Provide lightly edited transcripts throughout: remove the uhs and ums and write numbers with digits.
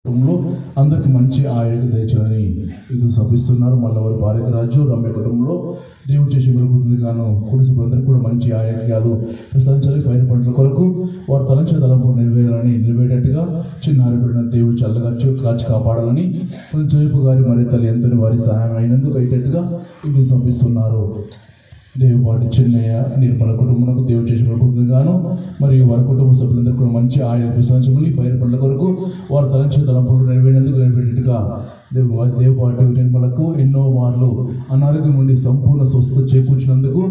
అందరికి మంచి ఆయుధ దయచేయాలని ఇది సభిస్తున్నారు. మళ్ళీ వారి భార్య రాజు రమ్య కుటుంబంలో దేవుడు చేసి మెరుగుతుంది గాను కుటుంబందరికీ కూడా మంచి ఆయుధాలు ప్రసాదించాలి. పైన పంటల కొరకు వారు తలంచిన తలంపు నిలబెట్టేట్టుగా చిన్న ఆరిబిడ్డ దేవుడు చల్లగా కాచి కాపాడాలని జోయపు గారి మరి తల్లి ఎంతని వారి సహాయం అయినందుకు అయ్యేటట్టుగా ఇది సభిస్తున్నారు. దేవుపాటి చిన్నయ్య నిర్మల కుటుంబంలో దేవుడు చేసి మెరుగుతుంది గాను మరియు వారి కుటుంబ సభ్యులందరూ కూడా మంచి ఆయుధ ప్రసాదించమని పైన పంటల కొరకు వారు తలంచిన తలంపులు నెరవేరేందుకు దేవుపాటి నిర్మలకు ఎన్నో మార్లు అనారోగ్యం నుండి సంపూర్ణ స్వస్థత చేకూర్చినందుకు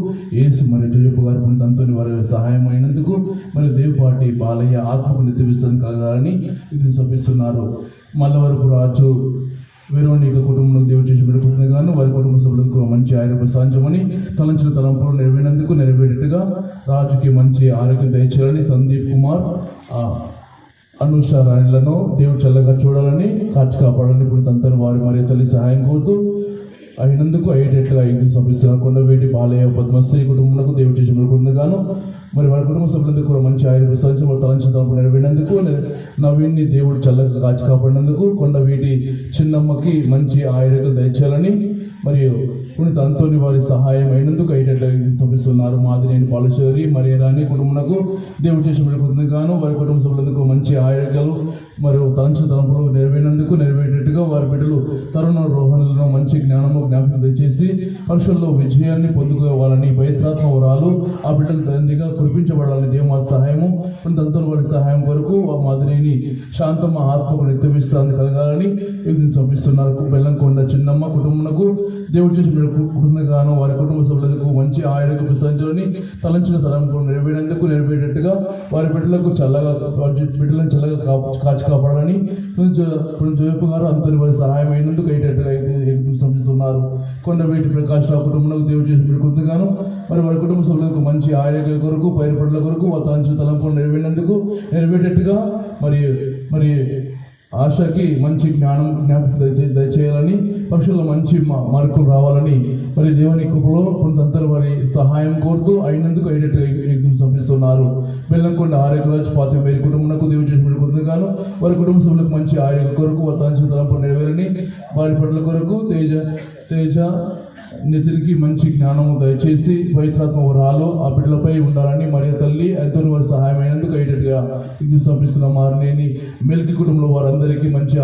ఏసు మరి జోయపు గారి పుణ్యంతో వారి సహాయం అయినందుకు మరి దేవుపాటి బాలయ్య ఆత్మకు నిత్యవిస్తాన్ని కలగాలని ఇది సభిస్తున్నారు. మల్లవరపు రాజు వెరోనిక కుటుంబంలో దేవుడు చేసి పెడుతుంది గాను వారి కుటుంబ సభ్యులకు మంచి ఆరోగ్యం ప్రసాదించమని తలంచిన తలంపులు నెరవేరేట్టుగా రాజుకి మంచి ఆరోగ్యం దయచేయాలని సందీప్ కుమార్ అనుష రాణులను దేవుడు చల్లగా చూడాలని కాచి కాపాడాలని ఇప్పుడు తంతను వారి మరియు తల్లి సహాయం కోరుతూ అయినందుకు అయ్యేటట్లుగా ఐదు సభ్యులు కొండవేటి బాలయ్య పద్మశ్రీ కుటుంబంలో దేవుడు చేసి మెరుగుతుంది గాను మరి వారి కుటుంబ సభ్యులందరూ కూడా మంచి ఆయుధ ప్రసాదించి వారు తలంచిన తలంపు నెరవేరినందుకు నవీన్ని దేవుడు చల్లగా కాచి కాపాడినందుకు కొండవీటి చిన్నమ్మకి మంచి ఆయుర్వేదం దయచేయాలని మరియు పునీత అంతోని వారి సహాయం అయినందుకు అయ్యేటట్లుగా చూపిస్తున్నారు. మాదినేని పాలశ్వరి మరియు రాణి కుటుంబమునకు దేవుడు చేసి మెరుగుతుంది గాను వారి కుటుంబ సభ్యులందరూ మంచి ఆయుర్వేదాలు మరియు తలంచిన తలంపులు నెరవేరేటట్టుగా వారి బిడ్డలు తరుణ రోహణలను మంచి జ్ఞానము జ్ఞాపకం దయచేసి పరీక్షల్లో విజయాన్ని పొందుకోవాలని పవిత్రాత్మ వరాలు ఆ బిడ్డలు తండ్రిగా కురిపించబడాలని దేవుని సహాయము పునీత వారి సహాయం కొరకు మాదినేని శాంతమ్మ ఆత్మకు నిత్యవిస్తాన్ని కలగాలని సమర్పిస్తున్నారు. బెల్లంకొండ చిన్నమ్మ కుటుంబమునకు దేవుడు చేసి మెరుగుతుంది గాను వారి కుటుంబ సభ్యులకు మంచి ఆయుర్వేద ప్రసాదించాలని తలంచిన తలంపులు నెరవేరేటట్టుగా వారి బిడ్డలను చల్లగా కాచి కాపాడాలని జోయపు గారు అంతని వారి సహాయం అయినందుకు అయ్యేటట్టుగా సంపిస్తున్నారు. కొండవేటి ప్రకాష్ రావు కుటుంబంలో దేవుడు చేసి మెరుగుతుంది గాను మరి వారి కుటుంబ సభ్యులకు మంచి ఆరోగ్య కొరకు పైన పట్ల కొరకు తలంచిన తలంపులు నెరవేరేటట్టుగా మరి ఆశకి మంచి జ్ఞానం జ్ఞాపకం దయచేయాలని పక్షుల్లో మంచి మార్కులు రావాలని మరి దేవుని కృపలో కొంతంతరు వారి సహాయం కోరుతూ అయినందుకు అయ్యేటట్టుగా సంపిస్తున్నారు. బెల్లంకొండ ఆరోగ్యరాజు పాతి వేరి కుటుంబంలో దేవుడు చేసి పెడుతుంది గాను వారి కుటుంబ సభ్యులకు మంచి ఆరోగ్య కొరకు వారి తలంచిన తలంపులు నెరవేరని వారి పట్ల కొరకు తేజ నితినికి మంచి జ్ఞానము దయచేసి పవిత్రాత్మ వరాలు ఆ బిడ్డలపై ఉండాలని మరియు తల్లి ఎంతో వారి సహాయం అయినందుకు అయ్యేటట్టుగా ఇది సంపిస్తున్న మారినేని మెల్కి కుటుంబంలో వారందరికీ మంచి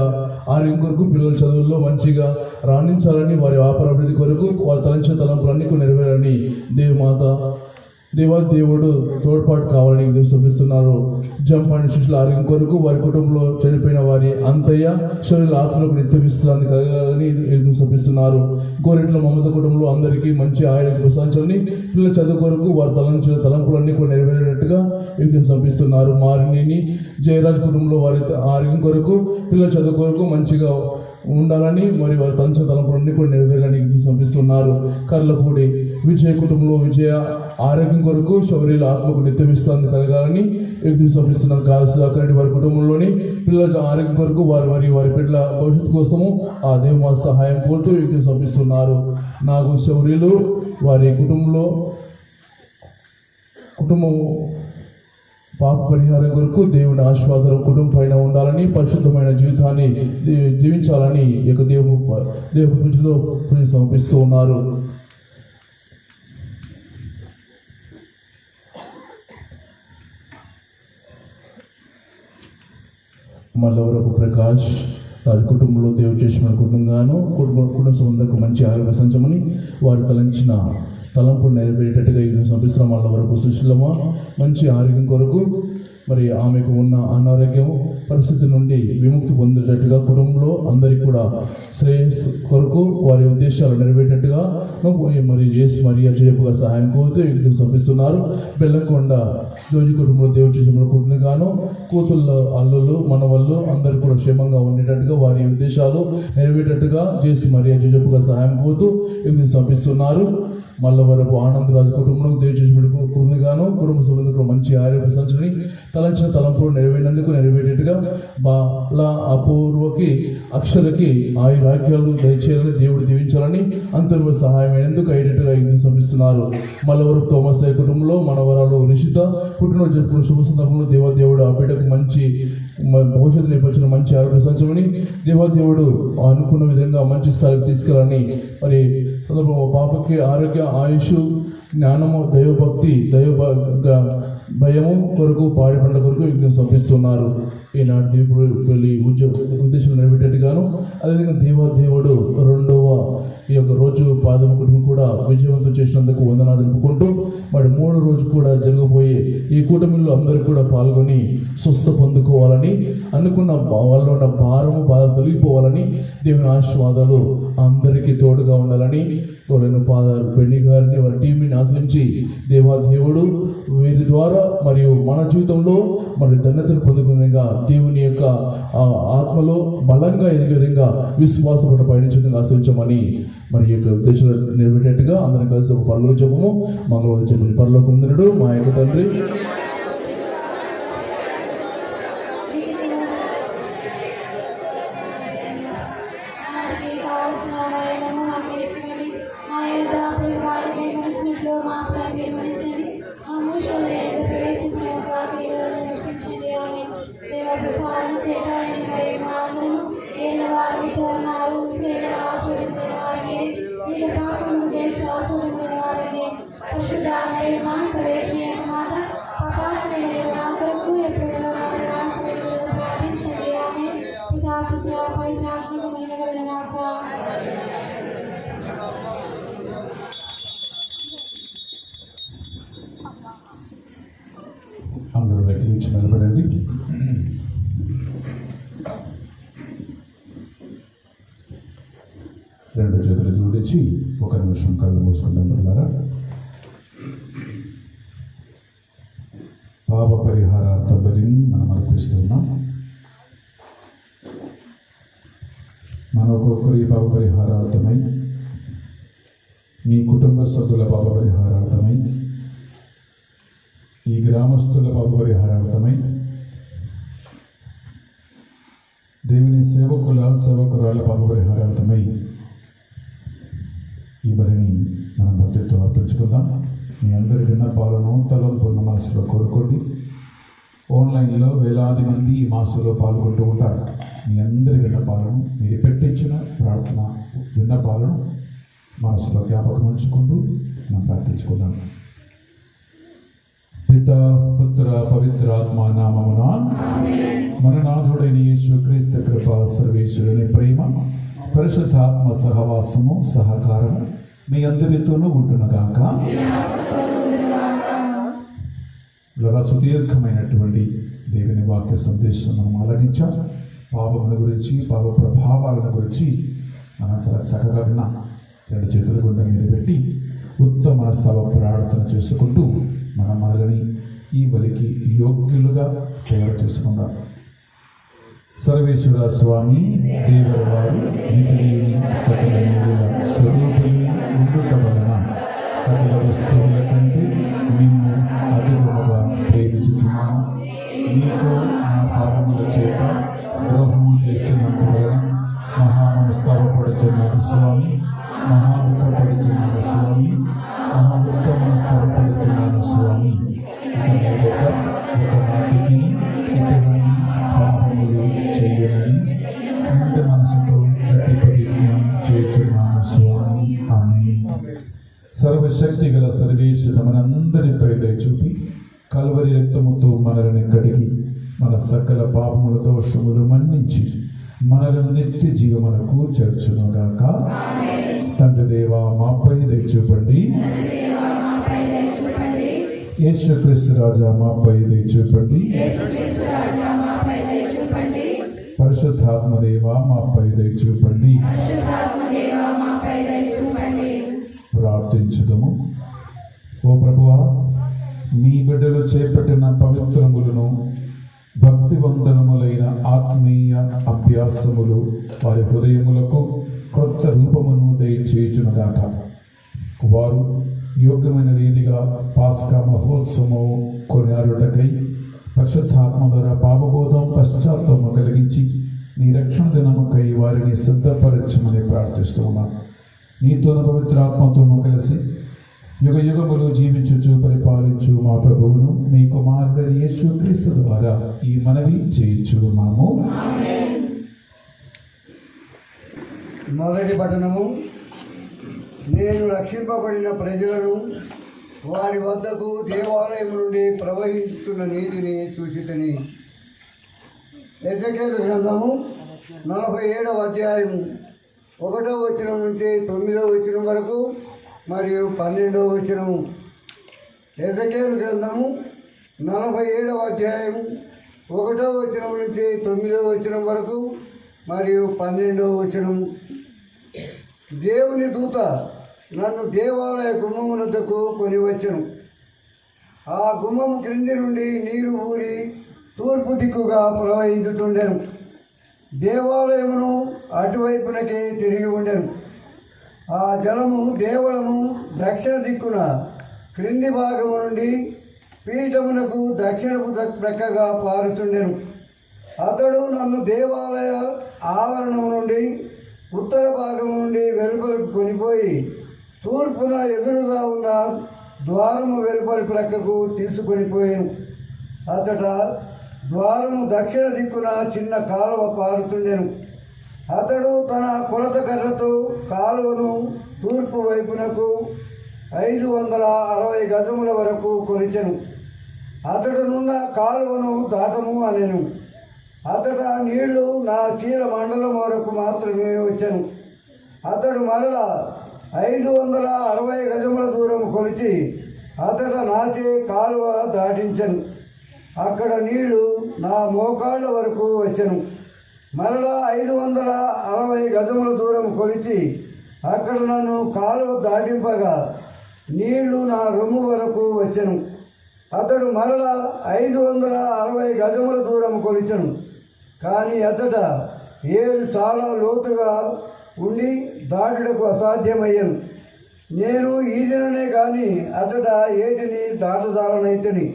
ఆరోగ్యం కొరకు పిల్లల చదువుల్లో మంచిగా రాణించాలని వారి వ్యాపార అభివృద్ధి కొరకు వారి తలంచిన తలంపులన్నీ నెరవేరాలని దేవుడు తోడ్పాటు కావాలని చూపిస్తున్నారు. జంపాని శిష్యుల ఆరోగ్యం కొరకు వారి కుటుంబంలో చనిపోయిన వారి అంతయ్య శరీర ఆత్మలకు నిత్యవిస్తాన్ని కలగాలని చూపిస్తున్నారు. గోరెట్ల మమత కుటుంబంలో అందరికీ మంచి ఆరోగ్యం ప్రసాదించాలని పిల్లల చదువు కొరకు వారి తలంచిన తలంపులన్నీ కూడా నెరవేరేటట్టుగా సంపిస్తున్నారు. మారినేని జయరాజ్ కుటుంబంలో వారి ఆరోగ్యం కొరకు పిల్లల చదువు కొరకు మంచిగా ఉండాలని మరియు వారి తలంచిన తలంపులన్నీ కూడా నెరవేరాలని సంపిస్తున్నారు. కర్లపూడి విజయ కుటుంబంలో విజయ ఆరోగ్యం కొరకు శౌర్యుల ఆత్మకు నిత్యవిస్తాన్ని కలగాలని సంపిస్తున్నారు. కాదు వారి కుటుంబంలోని పిల్లల ఆరోగ్యం కొరకు వారి బిడ్డల భవిష్యత్తు కోసము ఆ దేవుని సహాయం కోరుతూ సంపిస్తున్నారు. నాకు శౌర్యులు వారి కుటుంబం పాప పరిహారం కొరకు దేవుని ఆశీర్వాదం కుటుంబం పైన ఉండాలని పరిశుద్ధమైన జీవితాన్ని జీవించాలని ఈ యొక్క దేవ పూజలో సమర్పిస్తూ ఉన్నారు. మల్లవరపు ప్రకాష్ రాజు కుటుంబంలో దేవుడు చేసి మెరుగుతుంగాను కుటుంబ సభ్యులకు మంచి ఆరోగ్య ప్రశంసమని వారు తలంచిన తలంపులు నెరవేరేటట్టుగా సంపిస్తున్నాం. మల్లవరపు సుశీలమ్మ మంచి ఆరోగ్యం కొరకు మరి ఆమెకు ఉన్న అనారోగ్యం పరిస్థితి నుండి విముక్తి పొందేటట్టుగా కుటుంబంలో అందరికీ కూడా శ్రేయస్సు కొరకు వారి ఉద్దేశాలు నెరవేరేటట్టుగా మరి యేసు మరియా జయపుగా సహాయం కోరుతూ సంపిస్తున్నారు. బెల్లంకొండ జోజి కుటుంబంలో దేవుడు చేసి మెరుగుతుంది గాను కూతుళ్ళ అల్లుళ్ళు మనవళ్ళు అందరూ కూడా క్షేమంగా ఉండేటట్టుగా వారి ఉద్దేశాలు నెరవేరేటట్టుగా యేసు మరియా జయపుగా సహాయం కోరుతూ సంపిస్తున్నారు. మల్లవరపు ఆనందరాజు కుటుంబం దేవుడు చేసి బిడ్డగాను కుటుంబ సభ్యులకు మంచి ఆరోగ్య సంచని తలంచిన తలంపులు నెరవేరేట్టుగా బాల అపూర్వకి అక్షరకి ఆయురాగ్యాలు దయచేయాలని దేవుడు దీవించాలని అంతర్వ సహాయమైనందుకు అయ్యేటట్టుగా ఇది సమర్పిస్తున్నారు. మల్లవరపు తోమస్ కుటుంబంలో మనవరాలు రిషిత పుట్టినరోజు జరుపుకున్న శుభ సందర్భంలో దేవాదేవుడు ఆ బిడ్డకు మంచి భవిష్యత్తు నేర్పించిన మంచి ఆరోగ్య సంచమని దేవాదేవుడు అనుకున్న విధంగా మంచి స్థాయికి తీసుకెళ్ళాలని మరి సందర్భంలో పాపకి ఆరోగ్య ఆయుష్ జ్ఞానము దైవభక్తి భయము కొరకు పాడి పండ్ల కొరకు విజ్ఞప్తి సమర్పిస్తున్నారు. ఈనాటి దేవుడు పెళ్లి ఉద్దేశాలు నెరవేరేట్టుగాను అదేవిధంగా దేవుడు రెండవ ఈ యొక్క రోజు పాదమ కుటుంబం కూడా విజయవంతం చేసినందుకు వందనాలు తెలుపుకుంటూ మరి 3వ రోజు కూడా జరగబోయే ఈ కూటమిలో అందరూ కూడా పాల్గొని స్వస్థ పొందుకోవాలని అనుకున్న వాళ్ళలో ఉన్న భారము బాధ తొలగిపోవాలని దేవుని ఆశీర్వాదాలు అందరికీ తోడుగా ఉండాలని గౌరవ ఫాదర్ బెన్నీ గారిని వారి టీంని ఆశ్రయించి దేవుడు వీరి ద్వారా మరియు మన జీవితంలో మరి ధన్యతను పొందుకునేగా దేవుని యొక్క ఆత్మలో బలంగా ఎదిగే విధంగా విశ్వాసపడ పయనించే విధంగా ఆశ్రయించమని మరి యొక్క ఉద్దేశాలు నెరవేరేట్టుగా అందరం కలిసి ఒక పరలోక జపము మంగళవారం చెప్పి పరలోకముందుడు మా యొక్క తండ్రి అందరూ వ్యక్తి నుంచి నిలబడండి. రెండు చేతులు జోడించి ఒక నిమిషం కళ్ళు మూసుకుందాం. పిల్లరా, పాప పరిహారార్థ బలిని మనం అర్పిస్తున్నాం. మన ఒక్కొక్కరు ఈ పాప పరిహారార్థమై, మీ కుటుంబ సభ్యుల పాప పరిహారార్థమై, ఈ గ్రామస్తుల పాప పరిహారార్థమై, దేవుని సేవకురాల పాప పరిహారార్థమై ఈ బలిని మనం భక్తితో అర్పించుకుందాం. మీ అందరి విన్నపాలను తలంపులను మనసులో కోరుకోండి. ఆన్లైన్లో వేలాది మంది ఈ మాసంలో పాల్గొంటూ ఉంటారు. మీ అందరి విన్నపాలను, మీరు పెట్టించిన ప్రార్థన విన్నపాలను మనసులో జ్ఞాపకం ఉంచుకుంటూ మనం ప్రార్థించుకుందాం. పితా పుత్ర పవిత్రాత్మ నామమున మన నాథుడైన యేసుక్రీస్తు కృప, సర్వేశ్వరుని ప్రేమ, పరిశుద్ధాత్మ సహవాసము సహకారము మీ అందరితోనూ ఉంటున్నగాక. ఇలా సుదీర్ఘమైనటువంటి దేవుని వాక్య సందేశం మనం ఆలగించాం. పాపముల గురించి, పాప ప్రభావాలను గురించి మనం చాలా చక్కగా విన్నాం. రెండు చేతుల గుండా మీద పెట్టి ఉత్తమ మనస్తవ ప్రార్థన చేసుకుంటూ మనం మనల్ని ఈ బలికి యోగ్యులుగా తయారు చేసుకుందాం. సర్వేశ్వర స్వామి దేవుని వారు నిధుని సకల స్వరూపులు ఉండుట వలన సకల వస్తువుల కంటే నిన్ను అధికముగా ప్రేమించుతున్నాను. నీకు నా పాపముల చేత ద్రోహము చేసినందువలన మహామనస్తాపడుచున్నాను స్వామి, మహాదుఃఖపడుచున్నాను స్వామి, మహాదుఃఖమనస్తాపడుచున్నాను స్వామి. ఒక నాటికి ఇటువంటి పాపములు చేయమని ఇంత మనసుతో గట్టి ప్రతిజ్ఞ చేస్తున్నాను స్వామి. ఆమేన్. సర్వశక్తి గల సర్వేశ్వరుడు మనందరిపై దయ చూపి కల్వరి రక్తముతో మనల్ని కడిగి మన సకల పాపముల దోషములు మన్నించి మనలను నిత్య జీవమునకు చేర్చునుగాక. తండ్రి దేవా మాపై దయ చూపండి. యేసుక్రీస్తు రాజా మాపై దయ చూపండి. పరిశుద్ధాత్మ దేవా మాపై దయ చూపండి. ప్రార్థించుదము. ఓ ప్రభువా, మీ బిడ్డలు చేపట్టిన పవిత్రములను భక్తివంతములైన ఆత్మీయ అభ్యాసములు వారి హృదయములకు కొత్త రూపమును దయచేయుచునుగాక. వారు యోగ్యమైన రీతిగా పాస్కా మహోత్సవము కొనియాడుటకై పరిశుద్ధాత్మ ద్వారా పాపబోధం పశ్చాత్తాపము కలిగించి నీ రక్షణ దినముకై వారిని సిద్ధపరచమని ప్రార్థిస్తున్నాను. నీతోను పవిత్రాత్మతోనూ కలిసి యుగ యుగములు జీవించుచు పరిపాలించు మా ప్రభువును మీ కుమారుడు యేసు క్రీస్తు ద్వారా ఈ మనవి చేయించున్నాము. మొదటి పఠనము. నేను రక్షింపబడిన ప్రజలను వారి వద్దకు దేవాలయం నుండి ప్రవహిస్తున్న నీటిని చూసితిని. ఎజెకియేలు గ్రంథము 47వ అధ్యాయము 1వ వచనం నుంచి 9వ వచనం వరకు మరియు 12వ వచనము. ఎజెకియేలు గ్రంథము 47వ అధ్యాయము 1వ వచనం నుంచి 9వ వచనం వరకు మరియు 12వ వచనం. దేవుని దూత నన్ను దేవాలయ గుమ్మమునకు కొని వచ్చెను. ఆ గుమ్మము క్రింది నుండి నీరు ఊరి తూర్పు దిక్కుగా ప్రవహించుతుండెను. దేవాలయమును అటువైపునకే తిరిగి ఉండెను. ఆ జలము దేవళము దక్షిణ దిక్కున క్రింది భాగము నుండి పీఠమునకు దక్షిణపు ప్రక్కగా పారుతుండెను. అతడు నన్ను దేవాలయ ఆవరణము నుండి ఉత్తర భాగం నుండి వెలుపలకు కొనిపోయి తూర్పున ఎదురుగా ఉన్న ద్వారము వెలుపలి ప్రక్కకు తీసుకొనిపోయాను. అతట ద్వారము దక్షిణ దిక్కున చిన్న కాలువ పారుతుండెను. అతడు తన కొలత కర్రతో కాలువను తూర్పు వైపునకు 560 గజముల వరకు కొలిచెను. అతడునున్న కాలువను దాటము అనెను. అతడ నీళ్లు నా చీల మండలం వరకు మాత్రమే వచ్చాను. అతడు మరలా 560 గజముల దూరం కొలిచి అతడ నాచే కాలువ దాటించను. అక్కడ నీళ్లు నా మోకాళ్ళ వరకు వచ్చాను. మరలా 560 గజముల దూరం కొలిచి అక్కడ నన్ను కాలువ దాటింపగా నీళ్లు నా రొమ్ము వరకు వచ్చాను. అతడు మరలా 560 గజముల దూరం కొలిచెను. కానీ అతడ ఏరు చాలా లోతుగా ఉండి దాటుటకు అసాధ్యమయ్యాను. నేను ఈదిననే కానీ అతడ ఏటిని దాటజాలనైతని.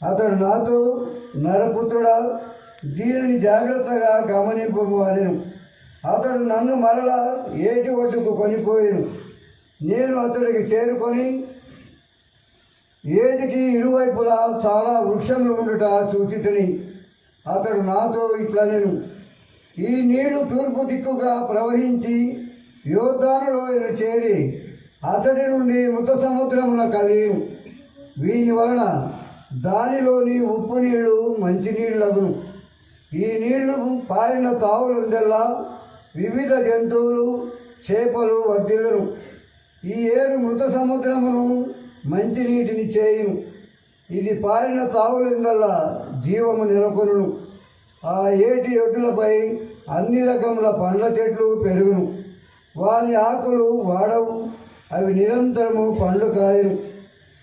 అతడు నాతో, నరపుత్రుడా, దీనిని జాగ్రత్తగా గమనింపము అనెను. అతడు నన్ను మరలా ఏటి ఒడ్డుకు కొనిపోయాను. నేను అతడికి చేరుకొని ఏటికి ఇరువైపులా చాలా వృక్షములు ఉండుట చూచితిని. అతడు నాతో ఇట్లనెను, ఈ నీళ్లు తూర్పు దిక్కుగా ప్రవహించి యోర్దాను లోయను చేరి అతడి నుండి మృత సముద్రమున కలియును. వీని వలన దానిలోని ఉప్పు నీళ్లు మంచినీళ్ళగును. ఈ నీళ్లు పారిన తావులందెల్లా వివిధ జంతువులు చేపలు వర్ధిల్లును. ఈ ఏరు మృత సముద్రమును మంచినీటిని చేయును. ఇది పారిన తావులందల్లా జీవము నెలకొనును. ఆ ఏటి ఒడ్డులపై అన్ని రకముల పండ్ల చెట్లు పెరుగును. వాని ఆకులు వాడవు, అవి నిరంతరము పండ్లు కాయను.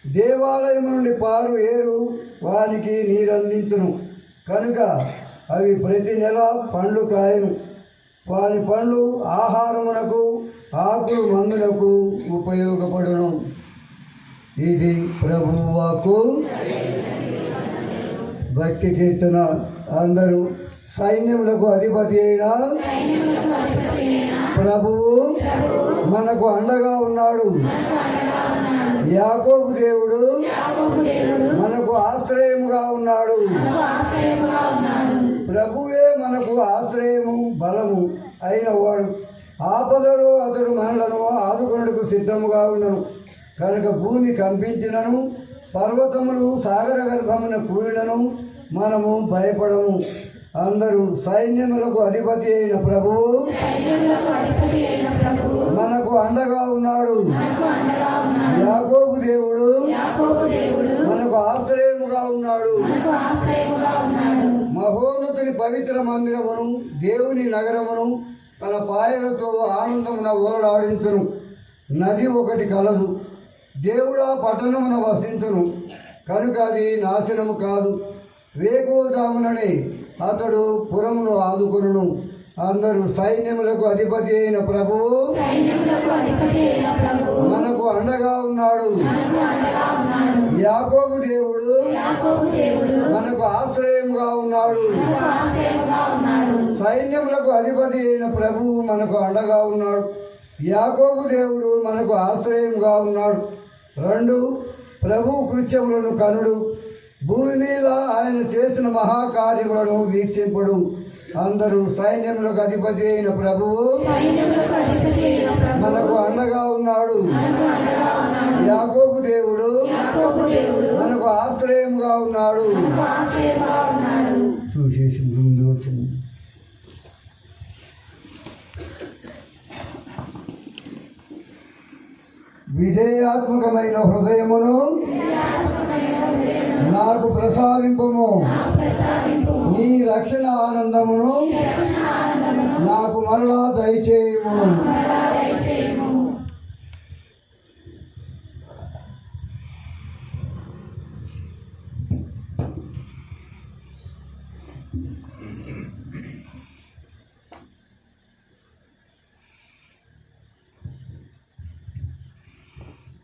దేవాలయం నుండి పారు ఏరు వానికి నీరందించును కనుక అవి ప్రతి నెల పండ్లు కాయను. వాని పండ్లు ఆహారమునకు, ఆకులు మందులకు ఉపయోగపడును. ఇది ప్రభువు వాక్కు. భక్తి కీర్తన. అందరూ సైన్యములకు అధిపతి అయిన ప్రభువు మనకు అండగా ఉన్నాడు. యాకోబు దేవుడు మనకు ఆశ్రయముగా ఉన్నాడు. ప్రభువే మనకు ఆశ్రయము, బలము అయిన వాడు. ఆపదలో అతడు మనలను ఆదుకొనుటకు సిద్ధముగా ఉండను. కనుక భూమి కంపించినను, పర్వతములు సాగర గర్భమున కూలినను మనము భయపడము. అందరూ సైన్యములకు అధిపతి అయిన ప్రభువు మనకు అండగా ఉన్నాడు. యాకోబు దేవుడు మనకు ఆశ్రయముగా ఉన్నాడు. మహోన్నతుని పవిత్ర మందిరమును, దేవుని నగరమును తన పాయలతో ఆనందమున ఓలాడించును. నది ఒకటి కలదు, దేవుడా పట్టణమున వసించును. కనుక అది నాశనము కాదు. వేకువజాముననే అతడు పురమును ఆదుకొనును. అందరూ సైన్యములకు అధిపతి అయిన ప్రభువు మనకు అండగా ఉన్నాడు. యాకోబు దేవుడు మనకు ఆశ్రయముగా ఉన్నాడు. సైన్యములకు అధిపతి అయిన ప్రభువు మనకు అండగా ఉన్నాడు. యాకోబు దేవుడు మనకు ఆశ్రయంగా ఉన్నాడు. 2 ప్రభువు కృత్యములను కనుడు, భూమి మీద ఆయన చేసిన మహాకార్యములను వీక్షింపుడు. అందరూ సైన్యములకు అధిపతి అయిన ప్రభువు మనకు అండగా ఉన్నాడు. యాకోబు దేవుడు మనకు ఆశ్రయంగా ఉన్నాడు. సువిశేషం ముందు వచ్చింది. విధేయాత్మకమైన హృదయమును నాకు ప్రసాదింపుము. నీ రక్షణ ఆనందమును నాకు మరలా దయచేయము.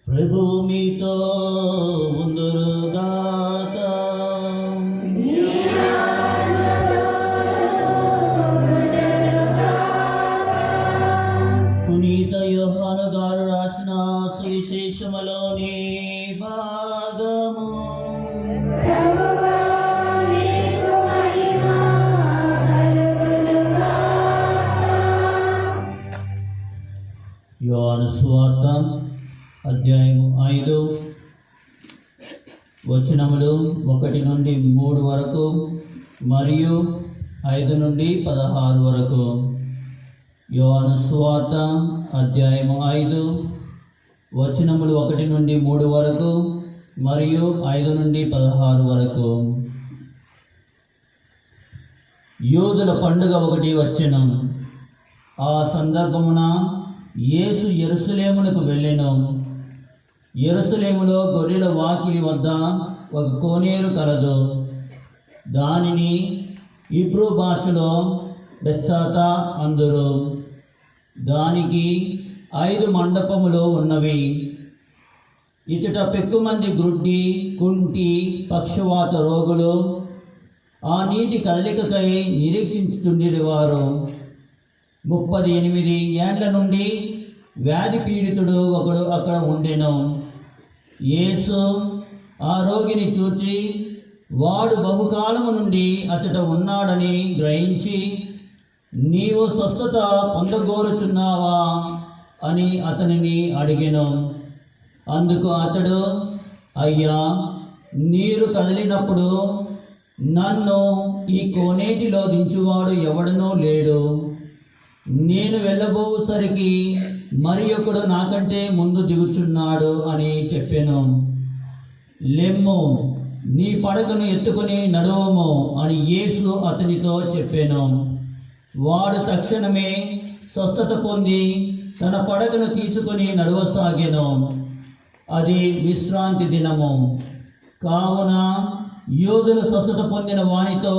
ప్రభువు మీతో ఉందురుగాక. పునీత యోహాను గారు రాసిన సువిశేషములోని భాగము. యోహాను సువార్త అధ్యాయము 5 వచనములు 1 నుండి 3 వరకు మరియు 5 నుండి 16 వరకు. యోహాను సువార్త అధ్యాయము 5 వచనములు 1 నుండి 3 వరకు మరియు 5 నుండి 16 వరకు. యూదుల పండుగ ఒకటి వచ్చెను. ఆ సందర్భమున యేసు యెరూషలేమునకు వెళ్ళెను. యెరూషలేములో గొర్రెల వాకిలి వద్ద ఒక కోనేరు కలదు. దానిని హీబ్రూ భాషలో బెత్సాతా అందురు. దానికి 5 మండపములు ఉన్నవి. ఇచట పెక్కుమంది గ్రుడ్డి, కుంటి, పక్షవాత రోగులు ఆ నీటి కదలికకై నిరీక్షించుచుండేవారు. 38 ఏండ్ల నుండి వ్యాధి పీడితుడు ఒకడు అక్కడ ఉండెను. యేసు ఆ రోగిని చూచి వాడు బహుకాలము నుండి అతట ఉన్నాడని గ్రహించి, నీవు స్వస్థత పొందగోరుచున్నావా అని అతనిని అడిగెను. అందుకు అతడు, అయ్యా, నీరు కదిలినప్పుడు నన్ను ఈ కోనేటిలో దించువాడు ఎవడనూ లేడు. నేను వెళ్ళబోసరికి మరి ఒకడు నాకంటే ముందు దిగుచున్నాడు అని చెప్పెను. లెమ్ము, నీ పడకను ఎత్తుకుని నడువుము అని యేసు అతనితో చెప్పెను. వాడు తక్షణమే స్వస్థత పొంది తన పడకను తీసుకుని నడవసాగెను. అది విశ్రాంతి దినము కావున యూదులు స్వస్థత పొందిన వానితో,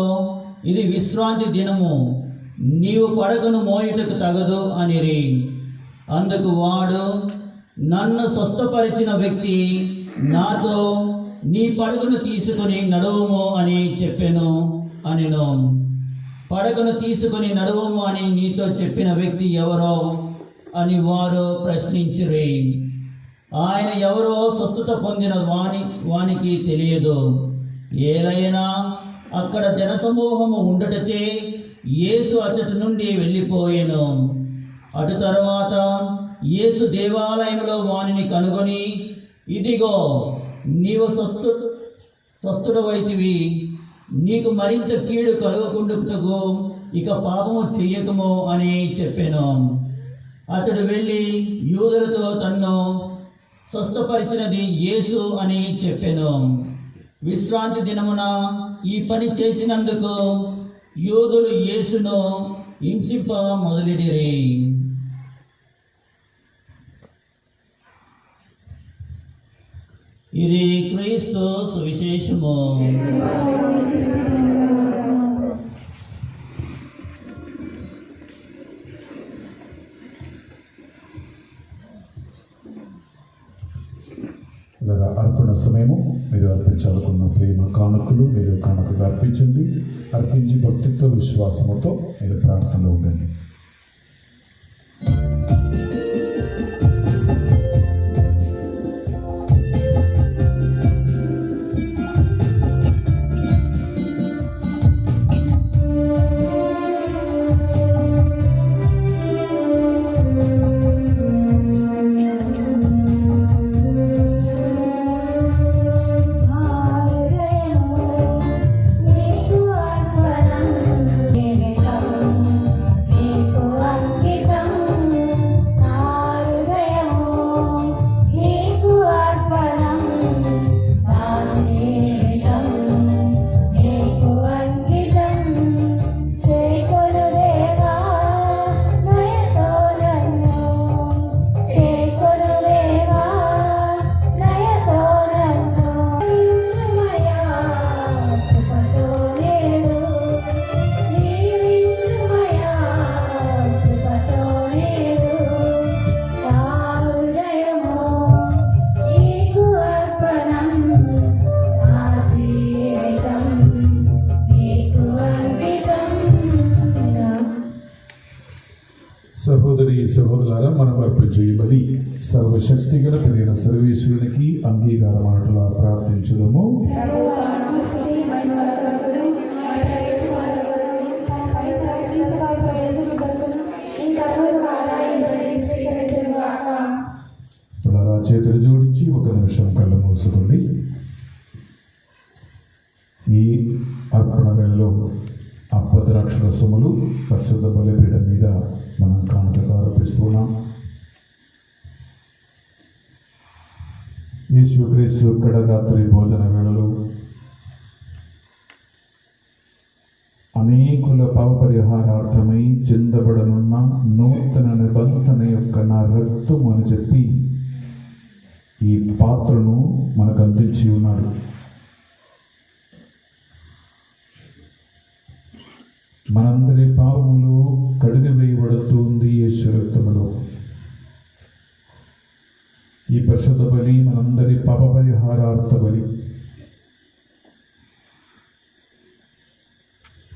ఇది విశ్రాంతి దినము, నీవు పడకను మోయుటకు తగదు అనిరి. అందుకు వాడు, నన్ను స్వస్థపరిచిన వ్యక్తి నాతో, నీ పడకను తీసుకుని నడువుము అని చెప్పెను అనెను. పడకను తీసుకుని నడువుము అని నీతో చెప్పిన వ్యక్తి ఎవరో అని వారు ప్రశ్నించిరి. ఆయన ఎవరో స్వస్థత పొందిన వానికి తెలియదు. ఏలైనా అక్కడ జనసమూహము ఉండటచే యేసు అతడి నుండి వెళ్ళిపోయెను. అటు తరువాత యేసు దేవాలయంలో వానిని కనుగొని, ఇదిగో, నీవు స్వస్థుడవైతివి, నీకు మరింత కీడు కలుగకుండుటకు ఇక పాపము చెయ్యకము అని చెప్పెను. అతడు వెళ్ళి యూదులతో తన్ను స్వస్థపరిచినది యేసు అని చెప్పెను. విశ్రాంతి దినమున ఈ పని చేసినందుకు యూదులు యేసును హింసింప మొదలెడిరి. ఇది క్రీస్తు సువిశేషము. అర్పణ సమయము మీరు అర్పించాలనుకున్న ప్రేమ కానుకలు మీరు కానుకగా అర్పించండి. అర్పించి భక్తితో విశ్వాసముతో మీరు ప్రార్థనలో ఉండండి. సహోదరి సహోదరులారా, మనం అర్పించు ఈ బలి సర్వశక్తిగల పెరిగిన సర్వేశ్వరునికి అంగీకారం అన్నట్లా ప్రార్థించుదాము. పిల్లరా, చేతులు జోడించి ఒక నిమిషం కళ్ళు మూసుకోండి. ఈ అర్పణ వేళలో అప్పద్రాక్షల సొమ్ములు పరిశుద్ధ బలిపీఠం మీద మనం కానుకగా అర్పిస్తున్నాం. యేసుక్రీస్తు ఇక్కడ రాత్రి భోజన వేళలో అనేకుల పాప పరిహారార్థమై చెందబడనున్న నూతన నిబంధన యొక్క నా రక్తం అని చెప్పి ఈ పాత్రను మనకు అందించి ఉన్నాడు. మనందరి పాపములు కడిగి వేయబడుతుంది యేసు రక్తములో. ఈ పరిశుద్ధ బలి మనందరి పాప పరిహారార్థ బలి.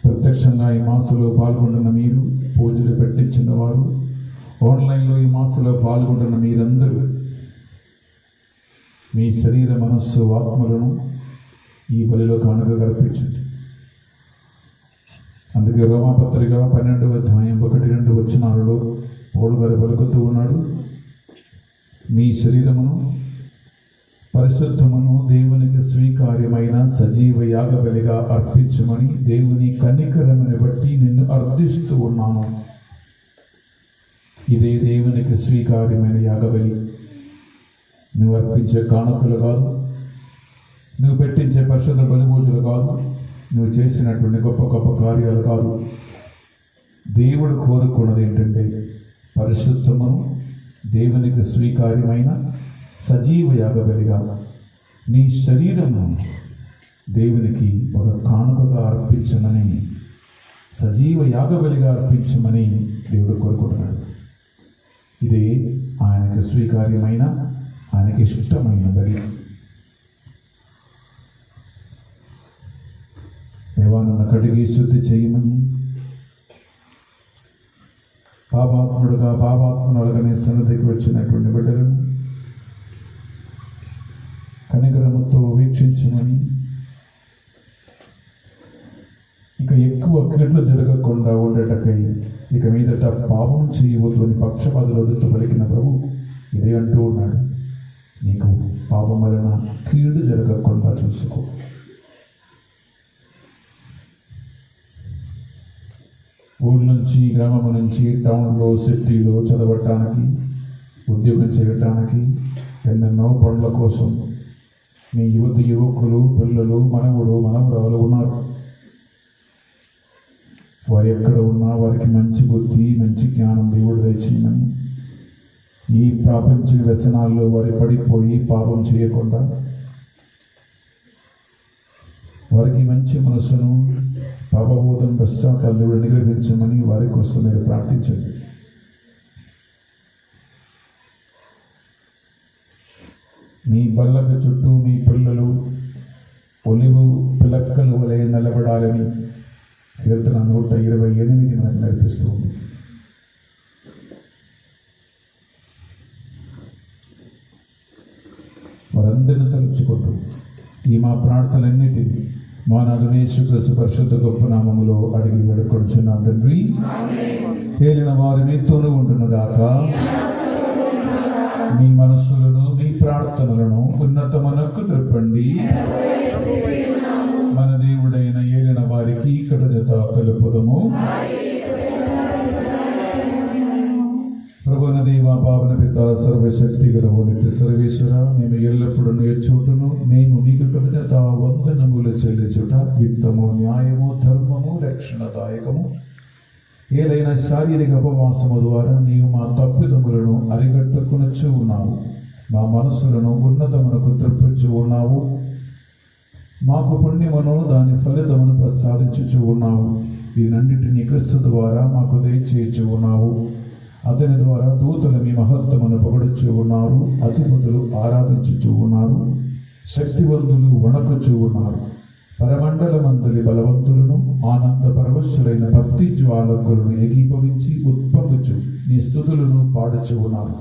ప్రత్యక్షంగా ఈ మాసంలో పాల్గొంటున్న మీరు, పూజలు పెట్టించిన వారు, ఆన్లైన్లో ఈ మాసంలో పాల్గొంటున్న మీరందరూ మీ శరీర మనస్సు ఆత్మలను ఈ బలిలో కానుకగా అర్పించండి. అందుకే రోమాపత్రిక 12వ అధ్యాయం 1-2 వచనాలలో పౌలు గారు పలుకుతూ ఉన్నాడు, మీ శరీరమును పరిశుద్ధమును దేవునికి స్వీకార్యమైన సజీవ యాగబలిగా అర్పించమని దేవుని కనికరమును బట్టి నిన్ను అర్థిస్తూ ఉన్నాను. ఇదే దేవునికి స్వీకార్యమైన యాగబలి. నువ్వు అర్పించే కానుకలు కాదు, నువ్వు పెట్టించే పరిశుద్ధ బలిభోజులు కాదు, నువ్వు చేసినటువంటి గొప్ప గొప్ప కార్యాలు కాదు. దేవుడు కోరుకున్నది ఏంటంటే పరిశుద్ధమును దేవునికి స్వీకార్యమైన సజీవ యాగబలిగా నీ శరీరమును దేవునికి ఒక కానుకగా అర్పించమని, సజీవ యాగబలిగా అర్పించమని దేవుడు కోరుకుంటున్నాడు. ఇదే ఆయనకు స్వీకార్యమైన, ఆయనకి ఇష్టమైన బలి. దేవాన్ని కడిగి శుద్ధి చేయమని పాపాత్ములుగానే సన్నిధికి వచ్చినటువంటి బిడ్డలను కనికరముతో వీక్షించమని, ఇక ఎక్కువ కీడులు జరగకుండా ఉండటకై ఇక మీదట పాపం చేయవద్దు అని పక్షపాతులతో పలికిన ప్రభు ఇదే అంటూ ఉన్నాడు, నీకు పాపం వలన కీడు జరగకుండా చూసుకో. ఊరి నుంచి, గ్రామం నుంచి, టౌన్లో, సిటీలో చదవటానికి, ఉద్యోగం చేయటానికి, ఎన్నెన్నో పనుల కోసం మీ యువకులు, పిల్లలు, మనవరాలు ఉన్నారు. వారు ఎక్కడ ఉన్నా వారికి మంచి బుద్ధి, మంచి జ్ఞానం దేవుడు దయచేయమని, ఈ ప్రాపంచిక వ్యసనాల్లో వారి పడిపోయి పాపం చేయకుండా వారికి మంచి మనస్సును, పాపబోధం, పశ్చాత్తాపం దేవుడు అనుగ్రహించమని వారి కోసం మీరు ప్రార్థించండి. మీ బల్లక చుట్టూ మీ పిల్లలు ఒలివు పిలక్కలు వలె నిలబడాలని కీర్తన 128 మనకు నేర్పిస్తుంది. వారందరిని తలుచుకుంటూ ఈ మా ప్రార్థనలన్నిటినీ మా నాథుని యేసుక్రీస్తు పరిశుద్ధ గొప్ప నామములో అడిగి వేడుకొనుచున్నాం తండ్రి. తేలిన వారు మీతోనూ ఉండునుగాక. మీ మనస్సులను మీ ప్రార్థనలను ఉన్నతమునకు త్రిప్పండి. మన దేవుడైన ఏలిన వారికి కృతజ్ఞత తెలుపుదము. ప్రభువున దేవ పావన పిత సర్వశక్తి గలవు నిత్య సర్వేశ్వర, మేము ఎల్లప్పుడూ చోటును మేము నీకు కృతజ్ఞత వందనములు చెల్లించుట యుక్తము, న్యాయము, ధర్మము, రక్షణదాయకము. ఏదైనా శారీరక ఉపవాసము ద్వారా నీవు మా తప్పిదములను అరిగట్టుకునొచ్చు ఉన్నావు. మా మనస్సులను ఉన్నతమునకు త్రిప్పుచు ఉన్నావు. మాకు పుణ్యమును దాని ఫలితమును ప్రసాదించుచు ఉన్నావు. వీనన్నిటినీ క్రీస్తు ద్వారా మాకు దయచేయచ్చు ఉన్నావు. అతని ద్వారా దూతలు మీ మహత్వమును పొగడుచు ఉన్నారు. అధిపతులు ఆరాధించుచు ఉన్నారు. శక్తివంతులు వణకుచు ఉన్నారు. పరమండలమందులి బలవంతులను ఆనంద పరవశులైన భక్తి జ్వాలకులను ఏకీభవించి ఉత్పత్తుచు నీ స్తుతులను పాడుచు ఉన్నారు.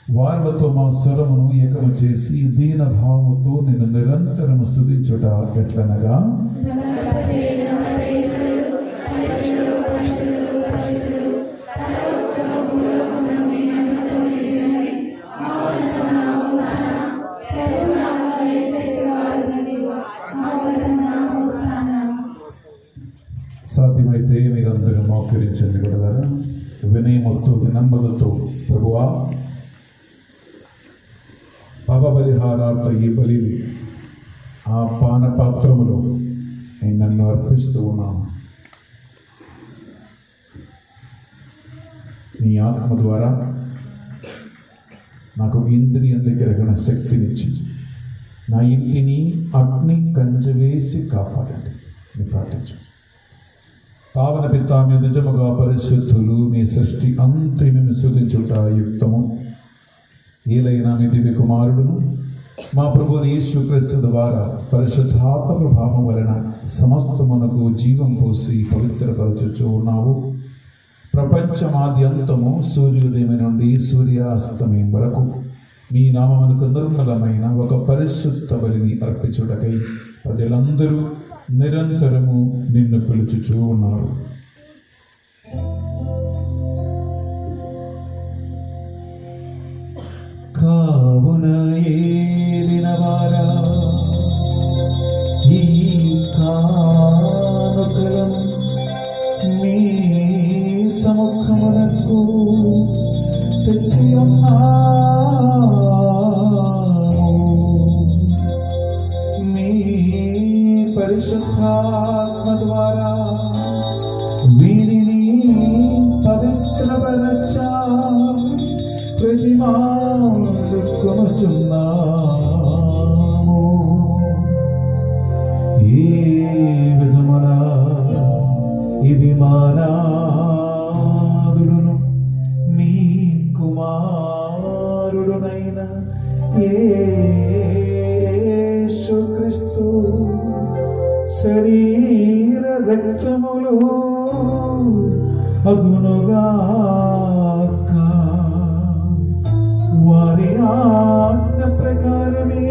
వారులతో మా స్వరమును ఏకము చేసి దీన భావముతో నిన్ను నిరంతరము స్తుతించుట ఎట్లనగా, సాధ్యమైతే మీరందరూ మోకరించండి కదా. వినయముతో వినమ్రతతో ప్రభువా, పాప పరిహారార్థ ఈ బలిని ఆ పానపాత్రములో నేను నన్ను అర్పిస్తూ ఉన్నాను. నీ ఆత్మ ద్వారా నాకు ఇంద్రియం దగ్గర శక్తినిచ్చి నా ఇంటిని అగ్ని కంచె వేసి కాపాడండి అని ప్రార్థించు. పావన పిత, మీ నిజముగా పరిశుద్ధులు, మీ సృష్టి అంతరిని శోధించుట యుక్తము. ఏలైనా మీ దివ్య కుమారుడును మా ప్రభువు యేసుక్రీస్తు ద్వారా పరిశుద్ధాత్మ ప్రభావం వలన సమస్తమునకు జీవం పోసి పవిత్రపరచుచూ ఉన్నావు. ప్రపంచమాద్యంతము సూర్యోదయం నుండి సూర్యాస్తమయం వరకు మీ నామమునకు నిర్మలమైన ఒక పరిశుద్ధ బలిని అర్పించుటకై ప్రజలందరూ నిరంతరము నిన్ను పిలుచుచూ ఉన్నారు. కావున ఏలినవారా, ఈ కానుకలం మీ సముఖమునకు తెచ్చి ఉన్నాము. మీ పరిశుద్ధాత్మ ద్వారా వీరిని పవిత్రపరచా ప్రతిమానుకొనుచున్నాము. ఏ విధమున ఇది మానాదుడును మీ కుమారుడునైన యేసుక్రీస్తు శరీర రక్తములు అగునుగాక. వారి ఆజ్ఞ ప్రకారమే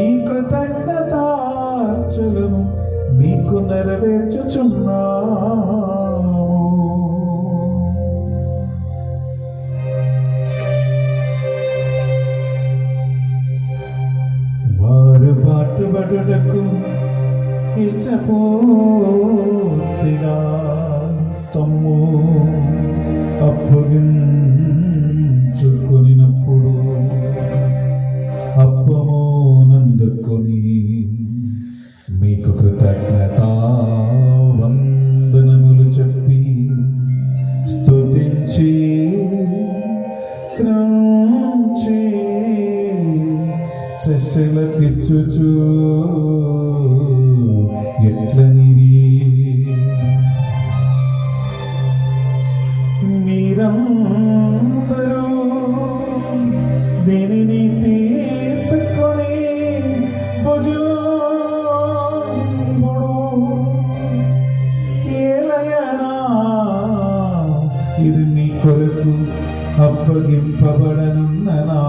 ఈ కృతజ్ఞతార్చనను మీకు నెరవేర్చుచున్నాము. వారు పాటుబడుటకు ఇష్టపూర్తిగా తమ్ము అప్పగించుకొనినప్పుడు అప్పము నందుకొని మీకు కృతజ్ఞతా వందనములు చెప్పి స్తుతించి క్రంచి శిష్యులకిచ్చుచు ఎట్లనిది, మీరందరూ దీనిని ఇది మీ కొరకు అప్పగింపబడనున్న నా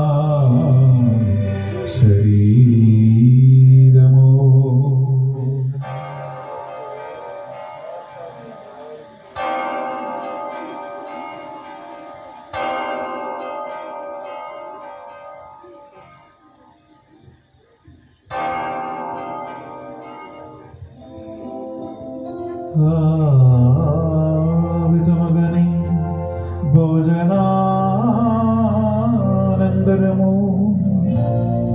శరీరము. విధముగని భోజనానందరము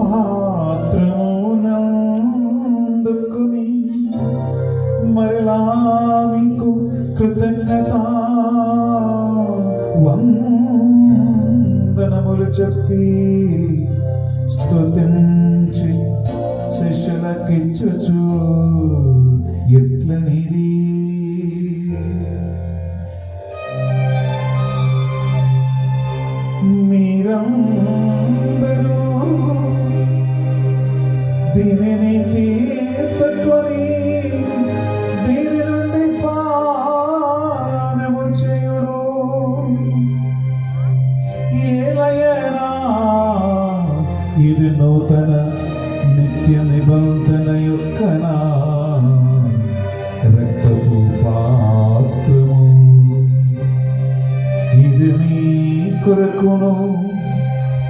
పాత్రమునందుకుని మరలా మీకు కృతజ్ఞత వందనములు చెప్పి స్తుతించి శిష్యులకిచ్చుచు ఎట్లనిది, మీరందరూ దీనిని తీసుకొని దీని నుండి పానము చేయుడు. ఏలయనా ఇది నూతన నిత్య నిబంధన యొక్క నా రక్తపు పాత్రము. ఇది మీ కొరకును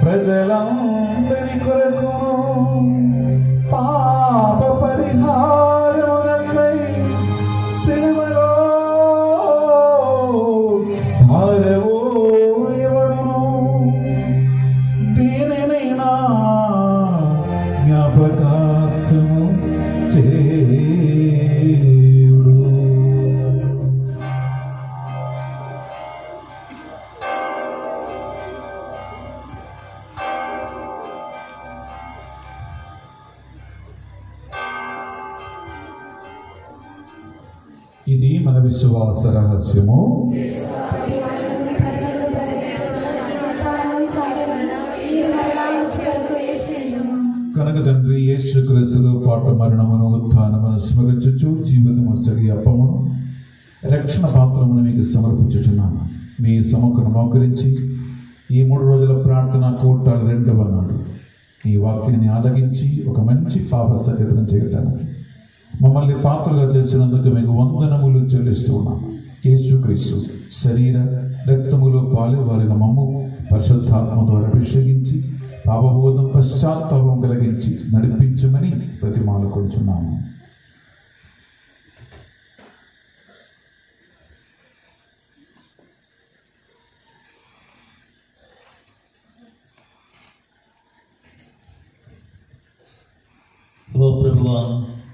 ప్రజలందరి కొరకును పాప పరిహారమునకై సిలువలో ధారవోయబడును. దీనిని నా జ్ఞాపకార్థము చేయుడు. ఇది మన విశ్వాస రహస్యము. కనుక తండ్రి యేసుక్రీస్తులో పాటు మరణమును ఉత్థానమును స్మరించుచు జీవితము సరి అప్పమును రక్షణ పాత్రమును మీకు సమర్పించుచున్నాను. మీ సముఖను మోకరించి ఈ 3 రోజుల ప్రార్థన కూటాలు 2వ నాడు ఈ వాక్యాన్ని ఆలగించి ఒక మంచి పాప సంగీతం చేయడానికి మమ్మల్ని పాత్రగా చేసినందుకు మీకు వందనములు చెల్లిస్తూ ఉన్నాము. యేసుక్రీస్తు శరీర రక్తములో పాలువారిగా మమ్ము పరిశుద్ధాత్మ ద్వారా అభిషేకించి పాపబోధం పశ్చాత్తాపం కలిగించి నడిపించమని ప్రతిమాలుకొంచున్నాము. ఓ ప్రభువా,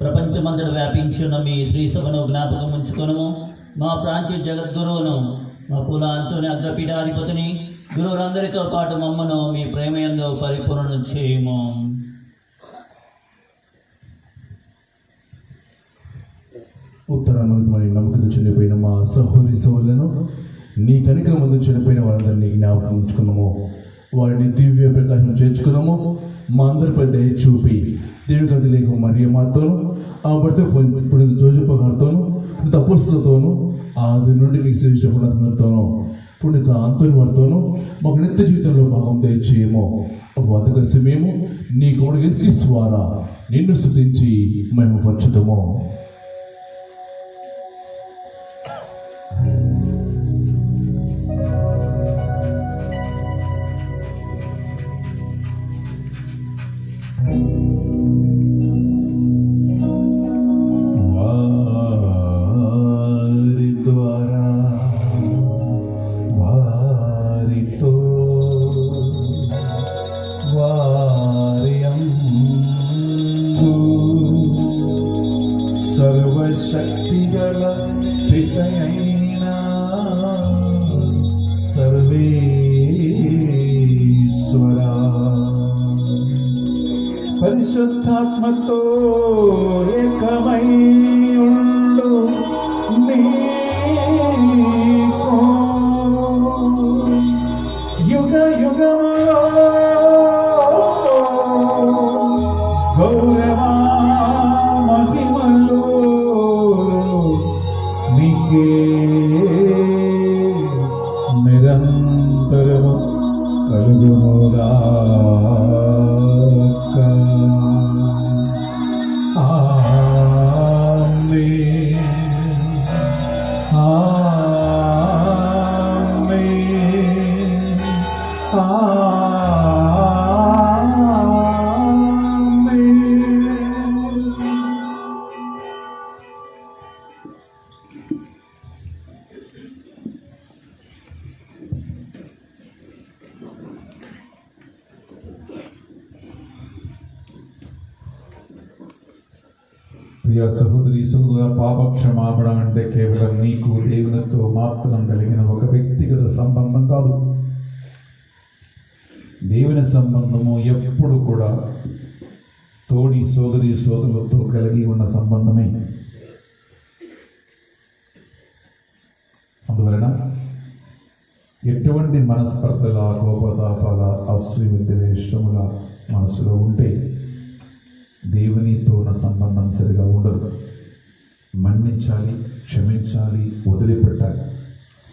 ప్రపంచమంతటా వ్యాపించున్న మీ శ్రీ సభను జ్ఞాపకం ఉంచుకొనము. మా ప్రాంతీయ జగద్గురువును, మా పూల అంచోని అగ్రపీఠాధిపతిని, గురువులందరితో పాటు మమ్మను మీ ప్రేమయందు పరిపూర్ణ చేయము. ఉత్తరాన్ని నమ్మకం చనిపోయిన మా సహోదరి సహోదరులను నీ కనికరం ముందు చనిపోయిన వారందరినీ జ్ఞాపకం ఉంచుకున్నాము. వారిని దివ్య ప్రకాశం చేర్చుకున్నాము. మా అందరిపై దయ చూపి దేవుని గతి లేక మరియమ్మతోను ఆ భర్త పుణ్య జోజప్ప గారితోను పుణ్యత అపోస్తలతోను ఆది నుండి మీకు శ్రేష్ఠ పుణ్యతోనూ పుణ్యత అంతని వారితోనూ మాకు నిత్య జీవితంలో భాగం దయచేయము. బతుక సమయము నీ కుమారుడు యేసుక్రీస్తు ద్వారా నిన్ను స్తుతించి మేము పరిచుతము. సర్వశక్తిగల పితయైన సర్వేశ్వరా, పరిశుద్ధాత్మతో ఏకమై ఉండు నీకు యుగ యుగములో గౌరవ మహిమలు నీకే నిరంతరము కలుగునుగాక. ఆమేన్. ఆమేన్. ప్రియ సహోదరి సహోదర, పాప క్షమాపణ అంటే కేవలం నీకు దేవునితో మాత్రం కలిగిన ఒక వ్యక్తిగత సంబంధం కాదు. దేవుని సంబంధము ఎప్పుడు కూడా తోడి సోదరి సోదరులతో కలిగి ఉన్న సంబంధమే. అందువలన ఎటువంటి మనస్పర్ధల, కోపతాపాల, అసూయ, ద్వేషముల మనసులో ఉంటే దేవునితో ఉన్న సంబంధం సరిగా ఉండదు. మన్నించాలి, క్షమించాలి, వదిలిపెట్టాలి.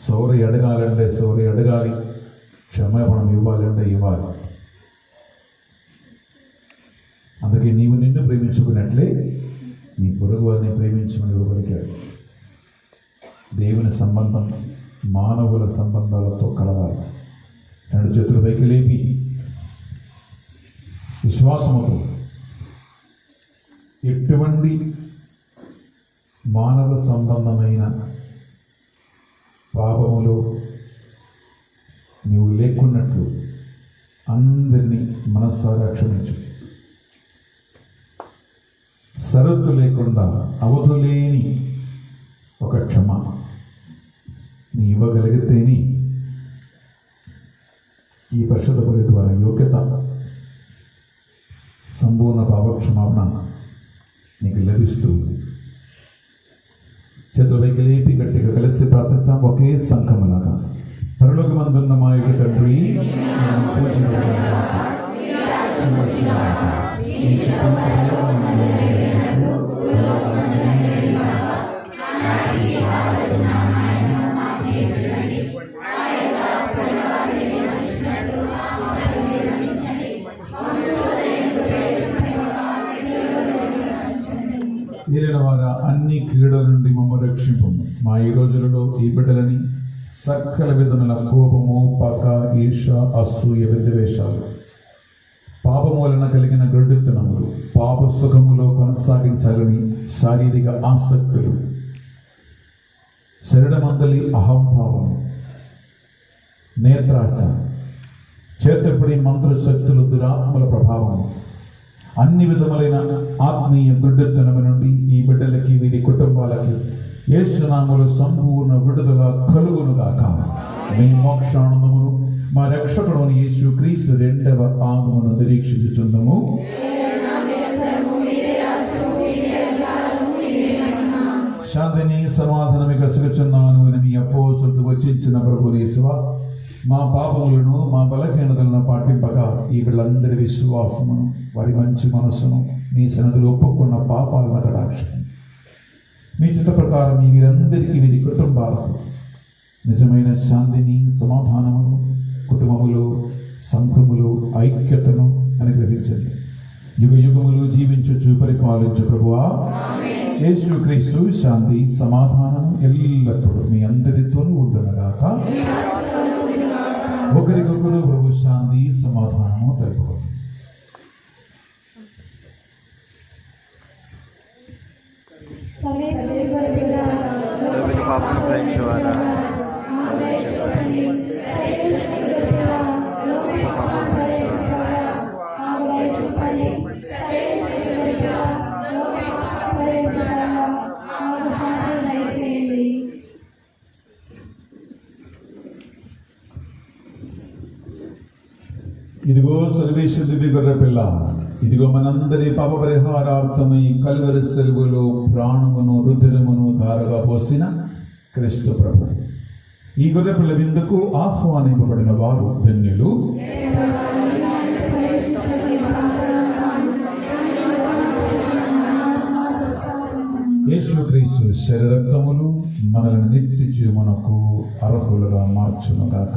సౌరి అడగాలంటే సౌరి అడగాలి, క్షమాపణం ఇవ్వాలంటే ఇవ్వాలి. అందుకే నీవు నిన్ను ప్రేమించుకున్నట్లే నీ పొరుగు వారిని ప్రేమించమని ఇవ్వబలికాడు. దేవుని సంబంధం మానవుల సంబంధాలతో కలవాలి. రెండు చేతుల పైకి లేపి విశ్వాసముతో ఎటువంటి మానవ సంబంధమైన పాపములు నీవు లేకున్నట్లు అందరినీ మనస్సారా క్షమించు. షరతు లేకుండా అవధులేని ఒక క్షమ నీ ఇవ్వగలిగితేనే ఈ పరిశుద్ధ బలి ద్వారా యోగ్యత, సంపూర్ణ పాపక్షమాపణ నీకు లభిస్తుంది. చేతులకి లేపి గట్టిగా కలిసి ప్రార్థిస్తాం. ఒకే సంఘములాగా పరలోకమందున్న మా యొక్క తండ్రి, వీరిన వారా అన్ని కీడుల నుండి మమ్మల్ని రక్షింపము. మా ఈ రోజులలో ఈ బిడ్డలని సకల విధముల కోపము, పగ, ఈర్ష, అసూయ, విద్వేషాలు, పాపము వలన కలిగిన గడ్డుతనములు, పాప సుఖములో కొనసాగించాలని శారీరక ఆసక్తులు, శరీరమందలి అహంభావము, నేత్రాశ, చేతపడి మంత్రశక్తులు, దురాత్మల ప్రభావం, అన్ని విధములైన ఆత్మీయ గుడ్డెత్తనము నుండి ఈ బిడ్డలకి, వీరి కుటుంబాలకి యేసునామములో సంపూర్ణ విడుదల కలుగునుగాక. మీ మోక్షానందమును మా రక్షకుడు యేసు క్రీస్తు రెండవ ఆగమను నిరీక్షించుచుందము. శాంతిని సమాధానమి కసుగుచున్నాను అని మీ అపోస్తులతో వచ్చించిన ప్రభు యేసువా, మా పాపములను, మా బలహీనతలను పాటింపక ఈ వీళ్ళందరి విశ్వాసమును, వారి మంచి మనస్సును మీ సన్నిధిలో ఒప్పుకున్న పాపాలను కటాక్షం మీ చిత్త ప్రకారం ఈ వీరందరికీ, వీరి కుటుంబాలకు నిజమైన శాంతిని, సమాధానమును, కుటుంబములు, సంఘములు, ఐక్యతను అనుగ్రహించండి. యుగ యుగములు జీవించు పరిపాలించు ప్రభువా యేసు క్రీస్తు శాంతి సమాధానం ఎల్లప్పుడూ మీ అందరితోనూ ఉండునుగాక. ఒకరికొకరు ప్రభు శాంతి సమాధానము తెలుపుకోండి. ఇదిగో సర్వేశ్వర గొర్రె పిల్ల, ఇదిగో మనందరి పాప పరిహారార్థమై కల్వరి సెలవులో ప్రాణమును, రుధిరమును ధారగా పోసిన క్రీస్తు ప్రభు. ఈ గొర్రె పిల్ల విందుకు ఆహ్వానింపబడిన వారు ధన్యులు. యేసుక్రీస్తు శరీరక్తములు మనల్ని నిత్య జీవమునకు అర్హులుగా మార్చునుగాక.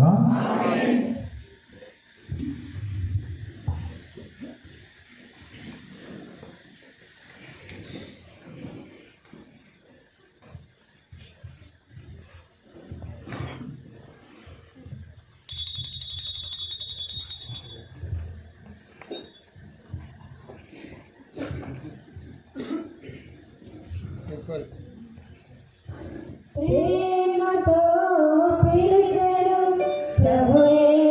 ప్రేమతో పిలిచెను ప్రభువే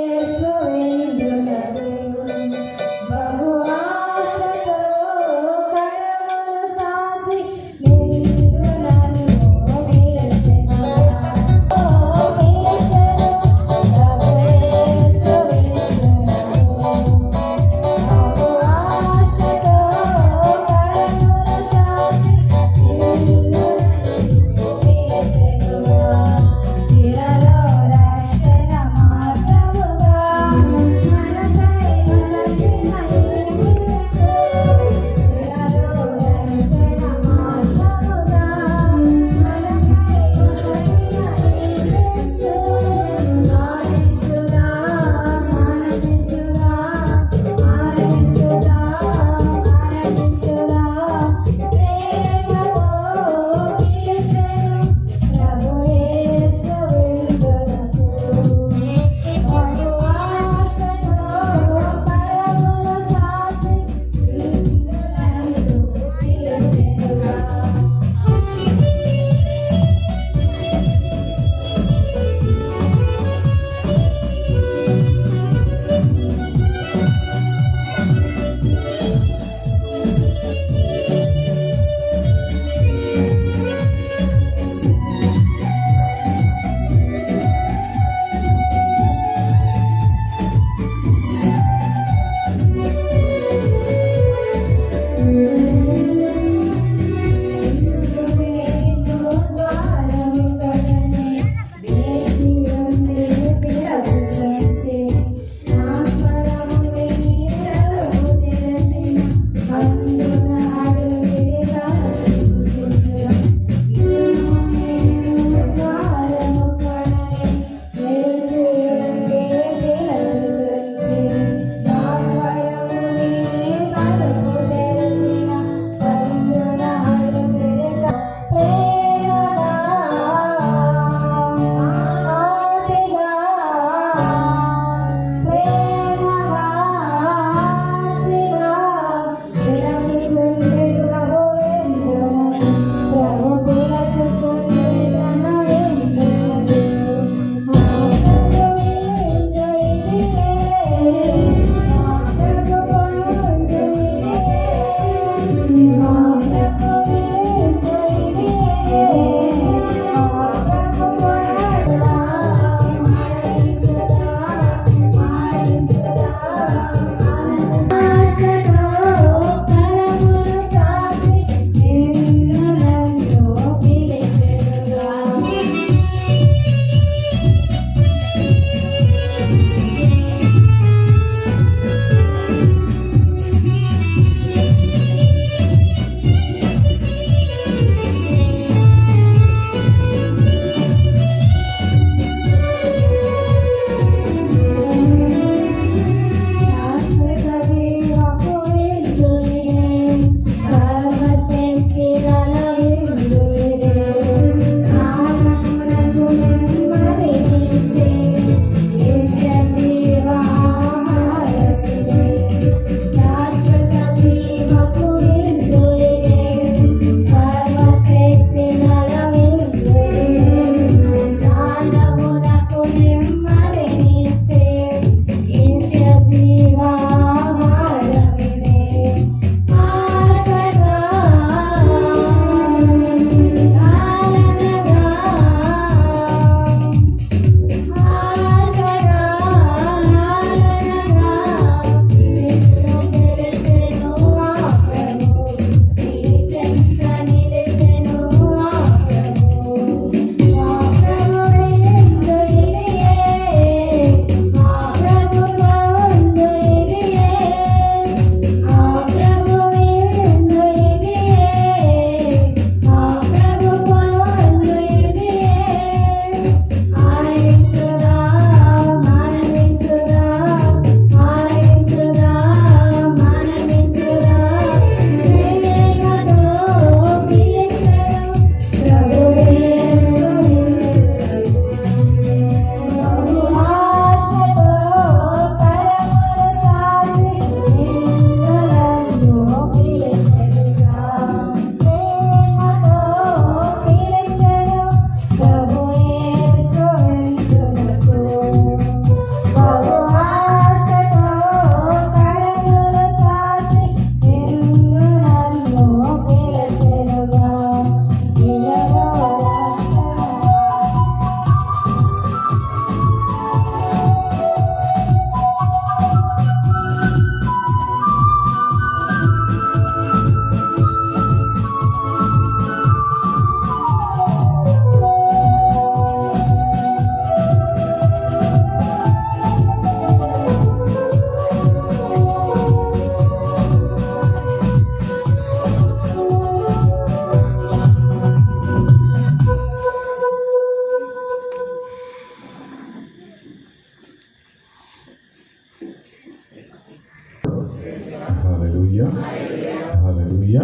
హల్లెలూయా, హల్లెలూయా,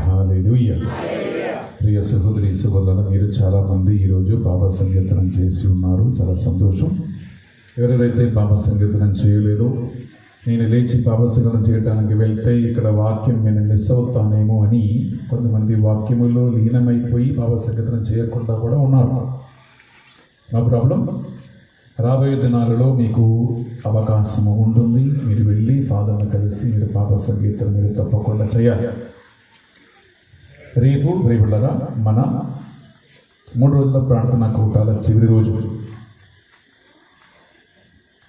హల్లెలూయా. ప్రియ సహోదరి సహోదరులు, మీరు చాలామంది ఈరోజు బాబా సంకీర్తనం చేసి ఉన్నారు. చాలా సంతోషం. ఎవరెవరైతే బాబా సంకీర్తనం చేయలేదో, నేను లేచి బాబా సంకీర్తనం చేయడానికి వెళ్తే ఇక్కడ వాక్యం నేను మిస్ అవుతానేమో అని కొంతమంది వాక్యములో లీనమైపోయి బాబా సంకీర్తనం చేయకుండా కూడా ఉన్నారు. No problem. రాబోయే దినాలలో మీకు అవకాశం ఉంటుంది. మీరు వెళ్ళి ఫాదర్ని కలిసి మీరు బాబా సంకీర్తన మీరు తప్పకుండా చేయాలి. రేపు రేపులరా మన 3 రోజుల ప్రార్థనా కూటాల చివరి రోజు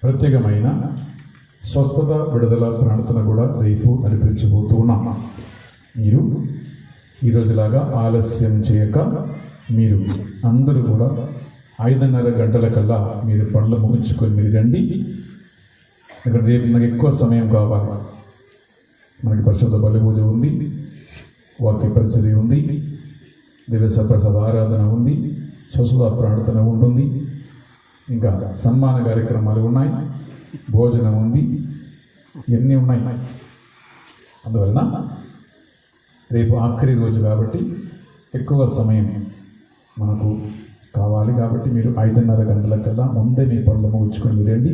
ప్రత్యేకమైన స్వస్థత విడుదల ప్రార్థన కూడా రేపు నడిపించబోతూ ఉన్నాం. మీరు ఈరోజులాగా ఆలస్యం చేయక మీరు అందరూ కూడా 5:30 గంటల కల్లా మీరు పనులు ముగించుకొని మీరు రండి. ఇక్కడ రేపు మనకు ఎక్కువ సమయం కావాలి. మనకి పరిశుద్ధ బలి పూజ ఉంది, వాక్య పరిచర్య ఉంది, దివ్య సప్రసాద ఆరాధన ఉంది, స్వస్థత ప్రార్థన ఉంటుంది, ఇంకా సన్మాన కార్యక్రమాలు ఉన్నాయి, భోజనం ఉంది, ఇవన్నీ ఉన్నాయి. అందువలన రేపు ఆఖరి రోజు కాబట్టి ఎక్కువ సమయం మనకు కావాలి. కాబట్టి మీరు 5:30 గంటల కల్లా ముందే మీ పనులు ముగించుకొని రండి.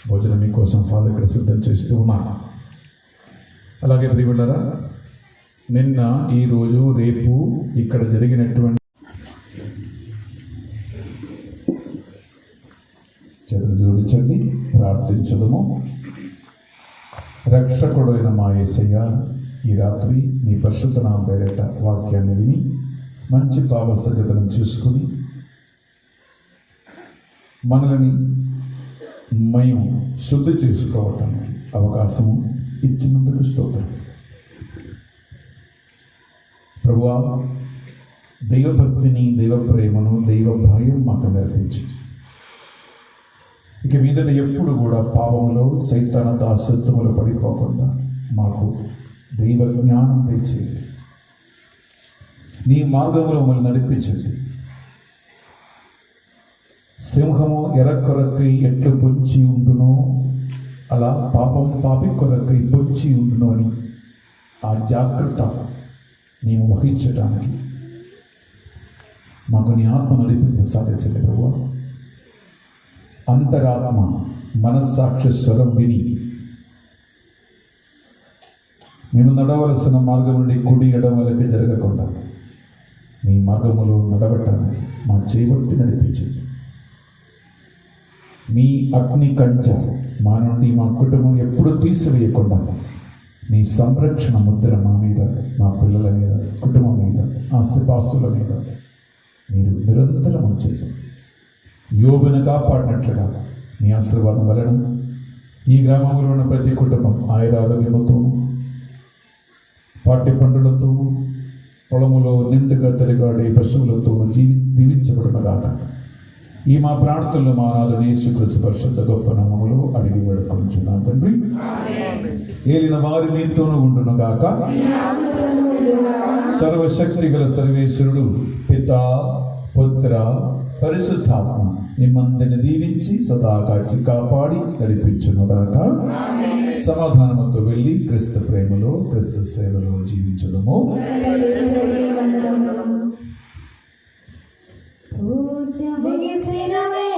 భోజనం మీకోసం ఫాదర్ ఇక్కడ సిద్ధం చేస్తూ ఉన్నారు. అలాగే ప్రియులారా, నిన్న ఈరోజు రేపు ఇక్కడ జరిగినటువంటి చేతులు జోడించండి, ప్రార్థించదము. రక్షకుడైన మా యేసయ్య, ఈ రాత్రి మీ పరిశుద్ధ నామం పేరిట వాక్యాన్ని విని మంచి పాపసంగతనం చేసుకుని మనల్ని మేము శుద్ధి చేసుకోవటానికి అవకాశము ఇచ్చినందుకు స్తోత్రం. ప్రభువా, దైవభక్తిని, దైవ ప్రేమను, దైవ భయం మాకు నేర్పించి ఇక మీదట ఎప్పుడు కూడా పాపములో సైతాన దాసత్వములు పడిపోకుండా మాకు దైవ జ్ఞానం తెచ్చేది, నీ మార్గములో మమ్మల్ని నడిపించండి. సింహము ఎర కొరకై ఎట్లు పొంచి ఉండునో అలా పాపం పాపి కొరకై పొంచి ఉండును అని ఆ జాగ్రత్త మేము వహించడానికి మాకు నీ ఆత్మ నడిపి సాధించండి ప్రభువా. అంతరాత్మ మనస్సాక్షి స్వరం విని మేము నడవలసిన మార్గం నుండి కుడి ఎడమలకి జరగకుండా నీ మార్గములో నడవటానికి మా చేయబట్టి నడిపించండి. మీ అగ్ని కంచె మా నుండి మా కుటుంబం ఎప్పుడూ తీసివేయకుండా నీ సంరక్షణ ముద్ర మా మీద, మా పిల్లల మీద, కుటుంబం మీద, ఆస్తిపాస్తుల మీద మీరు నిరంతరం ఉంచండి. యోబును కాపాడినట్లుగా మీ ఆశీర్వాదం వలన ఈ గ్రామంలో ఉన్న ప్రతి కుటుంబం ఆయురారోగ్యముతో, పాటి పండులతో, పొలములో నిండుగా తిరగాడే పశువులతో దీవించబడునగాక. ఈ మా ప్రార్థనలు మా నాథుని యేసుక్రీస్తు పరిశుద్ధ గొప్ప నామములో అడిగి వేడుకొనుచున్నాం తండ్రి. ఏలిన వారి మీతోనూ ఉండునుగాక. సర్వశక్తి గల సర్వేశ్వరుడు పితా, పుత్ర, పరిశుద్ధాత్మ మిమ్మందరిని దీవించి సదా కాచి కాపాడి నడిపించునుగాక. సమాధానముతో వెళ్ళి క్రీస్తు ప్రేమలో, క్రీస్తు సేవలో జీవించడము. పూజ ముగిసినవే